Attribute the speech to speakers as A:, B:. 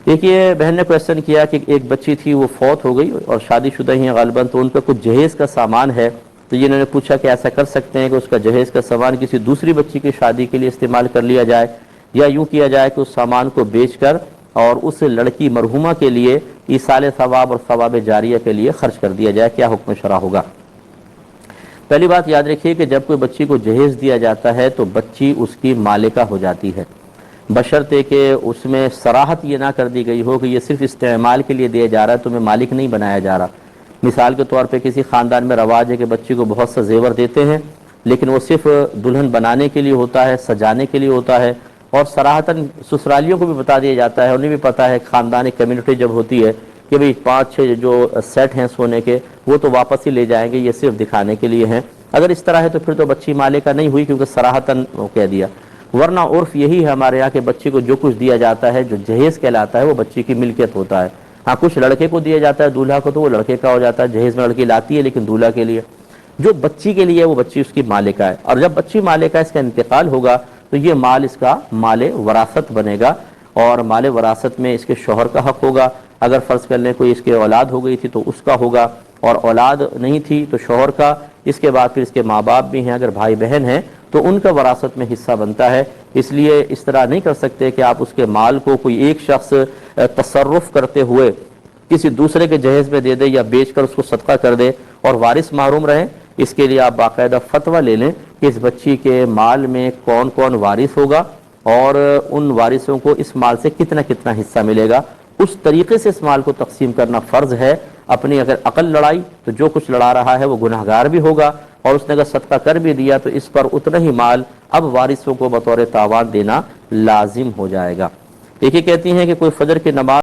A: देखिए, बहन ने क्वेश्चन किया कि एक बच्ची थी वो फौत हो गई और शादीशुदा ही गालिबन, तो उन पर कुछ जहेज़ का सामान है, तो ये इन्होंने पूछा कि ऐसा कर सकते हैं कि उसका जहेज़ का सामान किसी दूसरी बच्ची की शादी के लिए इस्तेमाल कर लिया जाए, या यूँ किया जाए कि उस सामान को बेच कर और उस लड़की मरहुमा के लिए ईसाल सवाब और सवाब जारिया के लिए खर्च कर दिया जाए, क्या हुक्म शरा होगा। पहली बात याद रखिए कि जब कोई बच्ची को जहेज़ दिया जाता है तो बच्ची उसकी मालिका हो जाती है, बशर्ते कि उसमें सराहत ये ना कर दी गई हो कि ये सिर्फ इस्तेमाल के लिए दिया जा रहा है, तुम्हें मालिक नहीं बनाया जा रहा। मिसाल के तौर पे किसी ख़ानदान में रवाज है कि बच्ची को बहुत सा जेवर देते हैं, लेकिन वो सिर्फ दुल्हन बनाने के लिए होता है, सजाने के लिए होता है, और सराहतन ससुरालियों को भी बता दिया जाता है, उन्हें भी पता है, ख़ानदानी कम्युनिटी जब होती है कि भाई 5-6 जो सेट हैं सोने के वो तो वापस ही ले जाएंगे, ये सिर्फ दिखाने के लिए हैं। अगर इस तरह है तो फिर तो बच्ची मालिका नहीं हुई, क्योंकि सराहतन कह दिया। वरना उर्फ यही है हमारे यहाँ के बच्ची को जो कुछ दिया जाता है, जो जहेज़ कहलाता है, वो बच्ची की मिल्कियत होता है। हाँ, कुछ लड़के को दिया जाता है दूल्हा को, तो वो लड़के का हो जाता है, जहेज़ में लड़की लाती है, लेकिन दूल्हा के लिए जो बच्ची के लिए वो बच्ची उसकी मालिका है। और जब बच्ची मालिका इसका इंतकाल होगा तो ये माल इसका माले वरासत बनेगा, और माले वरासत में इसके शौहर का हक होगा। अगर फ़र्ज़ कर लें कोई इसके औलाद हो गई थी तो उसका होगा, और औलाद नहीं थी तो शौहर का। इसके बाद फिर इसके माँ बाप भी हैं, अगर भाई बहन हैं तो उनका वरासत में हिस्सा बनता है। इसलिए इस तरह नहीं कर सकते कि आप उसके माल को कोई एक शख्स तसर्रुफ़ करते हुए किसी दूसरे के जहेज़ में दे दे या बेचकर उसको सदका कर दे और वारिस महरूम रहें। इसके लिए आप बाकायदा फतवा ले लें कि इस बच्ची के माल में कौन कौन वारिस होगा और उन वारिसों को इस माल से कितना कितना हिस्सा मिलेगा। उस तरीके से इस माल को तकसीम करना फ़र्ज़ है। अपनी अगर अकल लड़ाई तो जो कुछ लड़ा रहा है वो गुनहगार भी होगा, और उसने अगर सदका कर भी दिया तो इस पर उतना ही माल अब वारिसों को बतौर तावान देना लाजिम हो जाएगा। एक ही कहती हैं कि कोई फजर की नमाज